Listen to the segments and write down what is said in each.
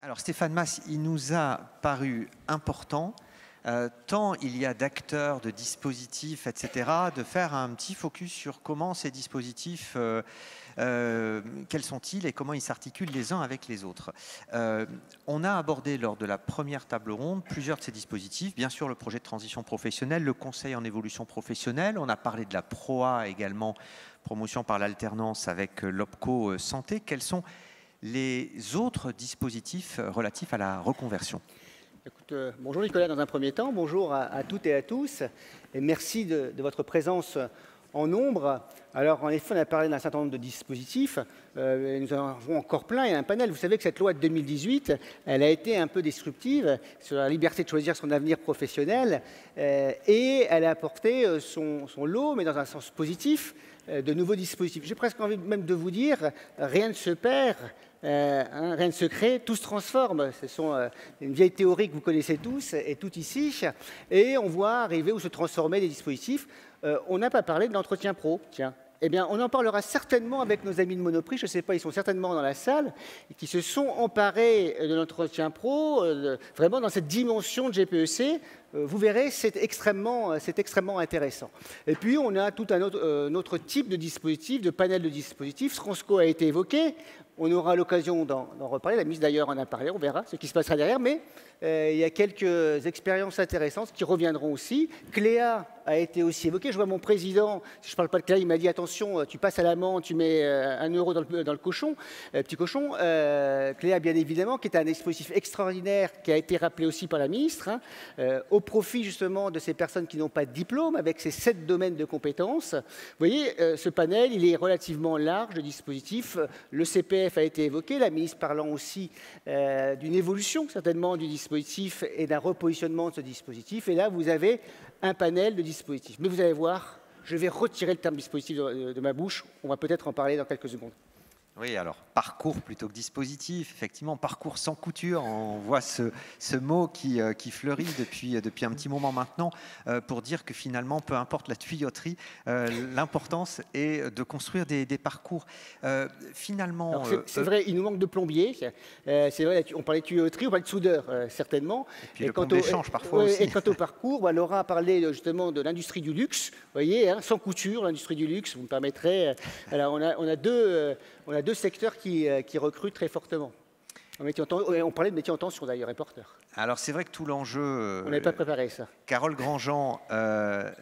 Alors Stéphane Mas, il nous a paru important, tant il y a d'acteurs, de dispositifs, etc., de faire un petit focus sur comment ces dispositifs, quels sont-ils et comment ils s'articulent les uns avec les autres. On a abordé lors de la première table ronde plusieurs de ces dispositifs, bien sûr le projet de transition professionnelle, le conseil en évolution professionnelle, on a parlé de la PROA également, promotion par l'alternance avec l'OPCO Santé. Quels sont les autres dispositifs relatifs à la reconversion? Écoute, bonjour Nicolas dans un premier temps, bonjour à toutes et à tous, et merci de votre présence en nombre. Alors en effet, on a parlé d'un certain nombre de dispositifs, nous en avons encore plein, il y a un panel. Vous savez que cette loi de 2018, elle a été un peu disruptive sur la liberté de choisir son avenir professionnel, et elle a apporté son lot, mais dans un sens positif, de nouveaux dispositifs. J'ai presque envie même de vous dire, rien ne se perd, rien ne se crée, tout se transforme. Ce sont une vieille théorie que vous connaissez tous et toutes ici. Et on voit arriver ou se transformer des dispositifs. On n'a pas parlé de l'entretien pro, tiens. Eh bien, on en parlera certainement avec nos amis de Monoprix, je ne sais pas, ils sont certainement dans la salle, et qui se sont emparés de l'entretien pro, vraiment dans cette dimension de GPEC. Vous verrez, c'est extrêmement intéressant. Et puis, on a tout un autre type de dispositif, de panel de dispositifs. Stronsco a été évoqué. On aura l'occasion d'en reparler. La ministre, d'ailleurs, en a parlé. On verra ce qui se passera derrière. Mais il y a quelques expériences intéressantes qui reviendront aussi. Cléa a été aussi évoqué. Je vois mon président, si je ne parle pas de Cléa, il m'a dit attention, tu passes à l'amende, tu mets 1 euro dans le cochon, petit cochon. Cléa, bien évidemment, qui est un dispositif extraordinaire qui a été rappelé aussi par la ministre, au profit justement de ces personnes qui n'ont pas de diplôme, avec ces 7 domaines de compétences. Vous voyez, ce panel, il est relativement large de dispositifs. Le CPF a été évoqué, la ministre parlant aussi d'une évolution certainement du dispositif et d'un repositionnement de ce dispositif. Et là, vous avez un panel de dispositifs. Mais vous allez voir, je vais retirer le terme dispositif de ma bouche. On va peut-être en parler dans quelques secondes. Oui, alors parcours plutôt que dispositif, effectivement, parcours sans couture, on voit ce mot qui fleurit depuis un petit moment maintenant pour dire que finalement, peu importe la tuyauterie, l'importance est de construire des parcours. Finalement... C'est vrai, il nous manque de plombiers, c'est vrai, on parlait de tuyauterie, on parlait de soudeur, certainement. Et puis le plan d'échange parfois aussi. Et quant au parcours, Laura a parlé justement de l'industrie du luxe, vous voyez, sans couture, l'industrie du luxe, vous me permettrez. Alors on a deux secteurs qui recrutent très fortement. On parlait de métier en tension d'ailleurs, et porteur. Alors c'est vrai que tout l'enjeu... On n'avait pas préparé ça. Carole Grandjean,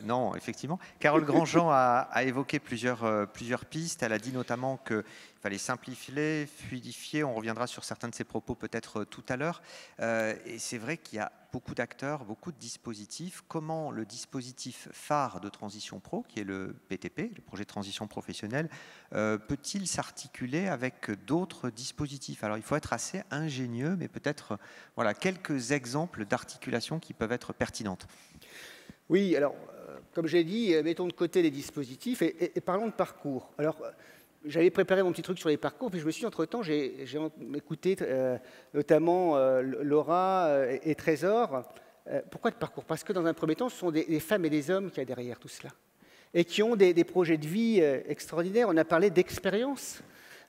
non, effectivement. Carole Grandjean a évoqué plusieurs pistes. Elle a dit notamment qu'il fallait simplifier, fluidifier. On reviendra sur certains de ses propos peut-être tout à l'heure. Et c'est vrai qu'il y a beaucoup d'acteurs, beaucoup de dispositifs. Comment le dispositif phare de Transition Pro, qui est le PTP, le projet de transition professionnelle, peut-il s'articuler avec d'autres dispositifs? Alors il faut être assez ingénieux, mais peut-être voilà, quelques exemples d'articulation qui peuvent être pertinentes. Oui, alors, comme j'ai dit, mettons de côté les dispositifs et parlons de parcours. Alors, j'avais préparé mon petit truc sur les parcours, puis je me suis dit, entre-temps, j'ai écouté notamment Laura et Trésor. Pourquoi de parcours? Parce que dans un premier temps, ce sont des femmes et des hommes qu'il y a derrière tout cela, et qui ont des projets de vie extraordinaires. On a parlé d'expérience.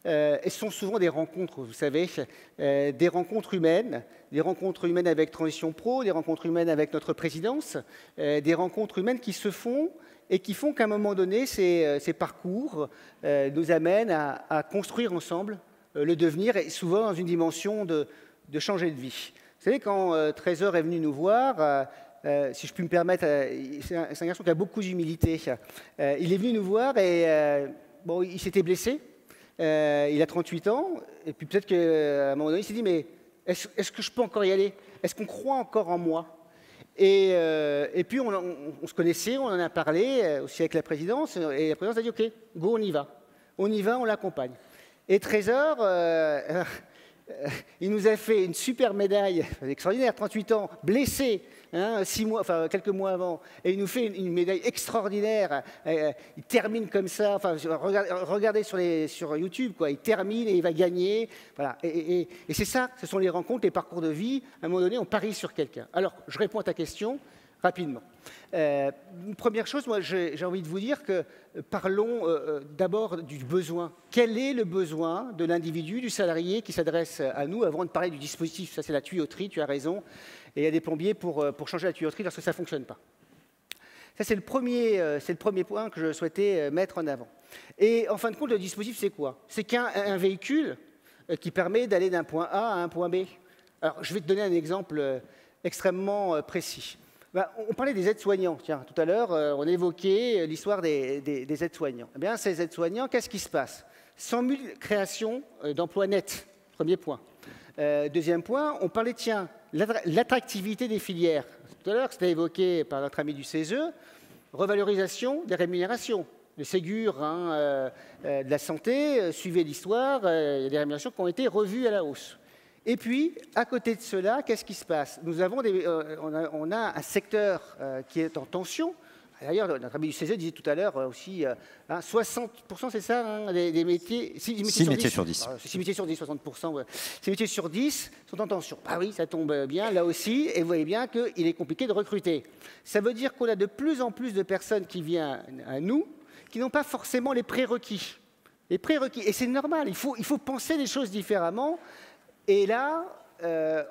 Et ce sont souvent des rencontres, vous savez, des rencontres humaines avec Transition Pro, des rencontres humaines avec notre présidence, des rencontres humaines qui se font et qui font qu'à un moment donné, ces parcours nous amènent à construire ensemble le devenir, et souvent dans une dimension de changer de vie. Vous savez, quand Trésor est venu nous voir, si je puis me permettre, c'est un garçon qui a beaucoup d'humilité. Il est venu nous voir et bon, il s'était blessé. Il a 38 ans, et puis peut-être qu'à un moment donné, il s'est dit, mais est-ce que je peux encore y aller? Est-ce qu'on croit encore en moi? Et puis, on se connaissait, on en a parlé aussi avec la présidence, et la présidence a dit, OK, go, on y va. On y va, on l'accompagne. Et Trésor, il nous a fait une super médaille, extraordinaire, 38 ans, blessé, 6 mois, enfin quelques mois avant, et il nous fait une médaille extraordinaire. Il termine comme ça, enfin regardez sur YouTube, quoi. Il termine et il va gagner. Voilà. Et c'est ça, ce sont les rencontres, les parcours de vie. À un moment donné, on parie sur quelqu'un. Alors, je réponds à ta question. rapidement. Première chose, moi j'ai envie de vous dire que parlons d'abord du besoin. Quel est le besoin de l'individu, du salarié qui s'adresse à nous avant de parler du dispositif? Ça c'est la tuyauterie, tu as raison. Et il y a des plombiers pour changer la tuyauterie lorsque ça ne fonctionne pas. Ça c'est le premier point que je souhaitais mettre en avant. Et en fin de compte, le dispositif c'est quoi? C'est qu'un véhicule qui permet d'aller d'un point A à un point B. Alors je vais te donner un exemple extrêmement précis. On parlait des aides-soignants. Tiens, tout à l'heure, on évoquait l'histoire des aides-soignants. Eh bien, ces aides-soignants, qu'est-ce qui se passe? 100 000 créations d'emplois nets, premier point. Deuxième point, on parlait, tiens, l'attractivité des filières. Tout à l'heure, c'était évoqué par notre ami du CESE, revalorisation des rémunérations. Le Ségur de la santé, suivez l'histoire, il y a des rémunérations qui ont été revues à la hausse. Et puis, à côté de cela, qu'est-ce qui se passe? Nous avons on a un secteur qui est en tension. D'ailleurs, notre ami du CESE disait tout à l'heure aussi, 60%, c'est ça, hein, des métiers... 6 métiers sur 10. 6 métiers sur 10, 60%. Ouais. 6 métiers sur 10 sont en tension. Ah oui, ça tombe bien, là aussi, et vous voyez bien qu'il est compliqué de recruter. Ça veut dire qu'on a de plus en plus de personnes qui viennent à nous, qui n'ont pas forcément les prérequis. Les prérequis, et c'est normal, il faut penser les choses différemment. Et là,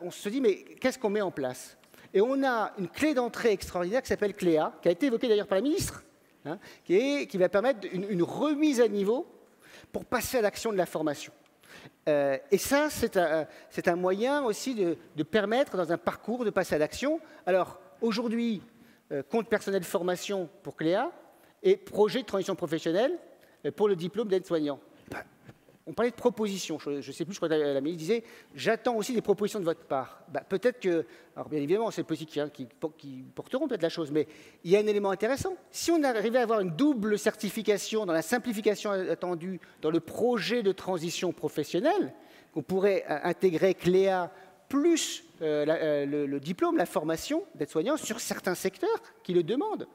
on se dit, mais qu'est-ce qu'on met en place? Et on a une clé d'entrée extraordinaire qui s'appelle Cléa, qui a été évoquée d'ailleurs par la ministre, hein, qui va permettre une remise à niveau pour passer à l'action de la formation. Et ça, c'est un moyen aussi de permettre, dans un parcours, de passer à l'action. Alors, aujourd'hui, compte personnel de formation pour Cléa et projet de transition professionnelle pour le diplôme d'aide-soignant. On parlait de propositions, je ne sais plus, je crois que la ministre disait « j'attends aussi des propositions de votre part ». Peut-être que, alors bien évidemment, c'est possible qui porteront peut-être la chose, mais il y a un élément intéressant. Si on arrivait à avoir une double certification dans la simplification attendue, dans le projet de transition professionnelle, qu'on pourrait intégrer Cléa plus le diplôme, la formation d'aide-soignant sur certains secteurs qui le demandent,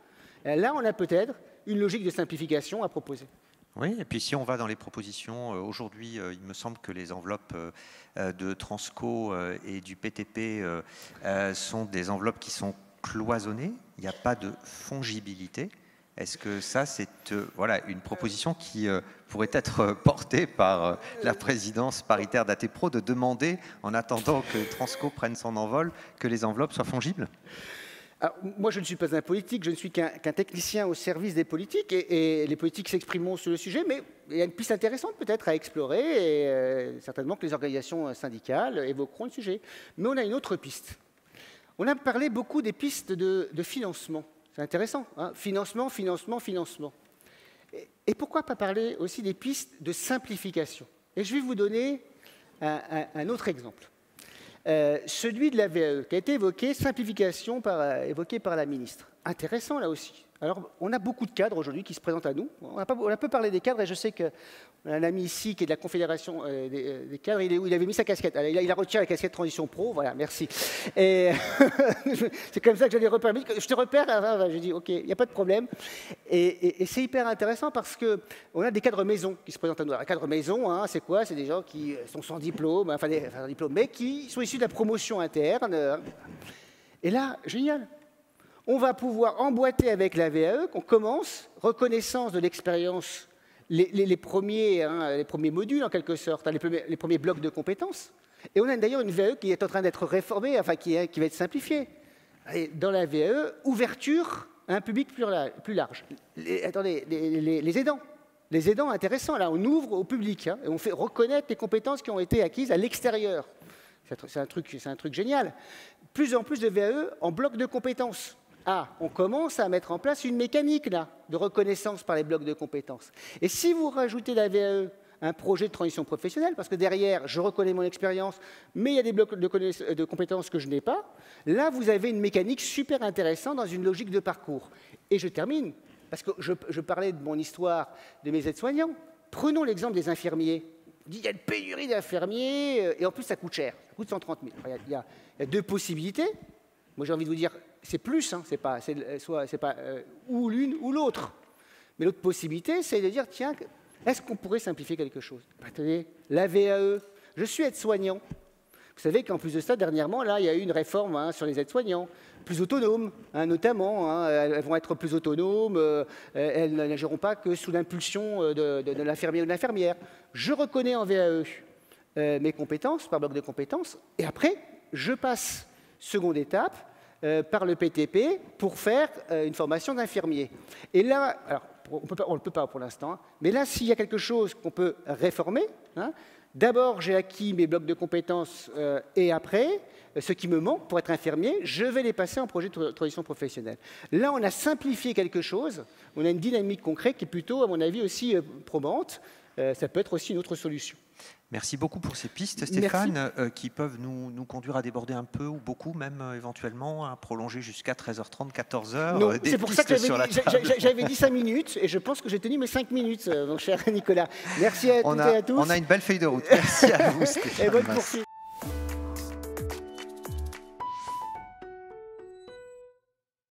là on a peut-être une logique de simplification à proposer. Oui, et puis si on va dans les propositions, aujourd'hui, il me semble que les enveloppes de Transco et du PTP sont des enveloppes qui sont cloisonnées, il n'y a pas de fongibilité. Est-ce que ça, c'est voilà, une proposition qui pourrait être portée par la présidence paritaire d'ATPRO de demander, en attendant que Transco prenne son envol, que les enveloppes soient fongibles? Alors, moi, je ne suis pas un politique, je ne suis qu'un technicien au service des politiques, et les politiques s'exprimeront sur le sujet, mais il y a une piste intéressante peut-être à explorer, et certainement que les organisations syndicales évoqueront le sujet. Mais on a une autre piste. On a parlé beaucoup des pistes de financement. C'est intéressant, hein, financement, financement, financement. Et pourquoi pas parler aussi des pistes de simplification? Et je vais vous donner un autre exemple. Celui de la VAE, qui a été évoqué, simplification évoqué par la ministre. Intéressant là aussi. Alors, on a beaucoup de cadres aujourd'hui qui se présentent à nous. On a peu parlé des cadres, et je sais qu'on a un ami ici qui est de la Confédération des cadres, il avait mis sa casquette. Alors, il a retiré la casquette Transition Pro, voilà, merci. Et c'est comme ça que je l'ai repéré. Je te repère, je dis, OK, il n'y a pas de problème. Et c'est hyper intéressant parce qu'on a des cadres maison qui se présentent à nous. Alors, les cadres maison, hein, c'est quoi? C'est des gens qui sont sans diplôme, mais qui sont issus de la promotion interne. Et là, génial. On va pouvoir emboîter avec la VAE, qu'on commence, reconnaissance de l'expérience, les premiers modules en quelque sorte, hein, les premiers blocs de compétences. Et on a d'ailleurs une VAE qui est en train d'être réformée, enfin qui va être simplifiée. Et dans la VAE, ouverture à un public plus large. Les aidants. Les aidants, intéressant, là on ouvre au public, hein, et on fait reconnaître les compétences qui ont été acquises à l'extérieur. C'est un truc génial. Plus en plus de VAE en bloc de compétences. Ah, on commence à mettre en place une mécanique là, de reconnaissance par les blocs de compétences. Et si vous rajoutez la VAE à un projet de transition professionnelle, parce que derrière, je reconnais mon expérience, mais il y a des blocs de compétences que je n'ai pas, là, vous avez une mécanique super intéressante dans une logique de parcours. Et je termine, parce que je parlais de mon histoire de mes aides-soignants. Prenons l'exemple des infirmiers. Il y a une pénurie d'infirmiers, et en plus, ça coûte cher. Ça coûte 130 000. Alors, il y a deux possibilités. Moi, j'ai envie de vous dire, c'est plus, hein, c'est pas ou l'une ou l'autre. Mais l'autre possibilité, c'est de dire, tiens, est-ce qu'on pourrait simplifier quelque chose? Attendez, la VAE, je suis aide-soignant. Vous savez qu'en plus de ça, dernièrement, là, il y a eu une réforme sur les aides-soignants, plus autonomes, notamment. Elles vont être plus autonomes, elles n'agiront pas que sous l'impulsion de l'infirmier ou de l'infirmière. Je reconnais en VAE mes compétences, par bloc de compétences, et après, je passe, seconde étape, par le PTP pour faire une formation d'infirmier. Et là, alors, on ne le peut pas pour l'instant, mais là, s'il y a quelque chose qu'on peut réformer, d'abord, j'ai acquis mes blocs de compétences et après, ce qui me manque pour être infirmier, je vais les passer en projet de transition professionnelle. Là, on a simplifié quelque chose, on a une dynamique concrète qui est plutôt, à mon avis, aussi probante. Ça peut être aussi une autre solution. Merci beaucoup pour ces pistes, Stéphane, qui peuvent nous conduire à déborder un peu ou beaucoup, même éventuellement, à prolonger jusqu'à 13h30, 14h. Non, c'est pour ça que j'avais dit 5 minutes, et je pense que j'ai tenu mes 5 minutes, mon cher Nicolas. Merci à toutes et à tous. On a une belle feuille de route. Merci à vous, Stéphane. Et bonne poursuite.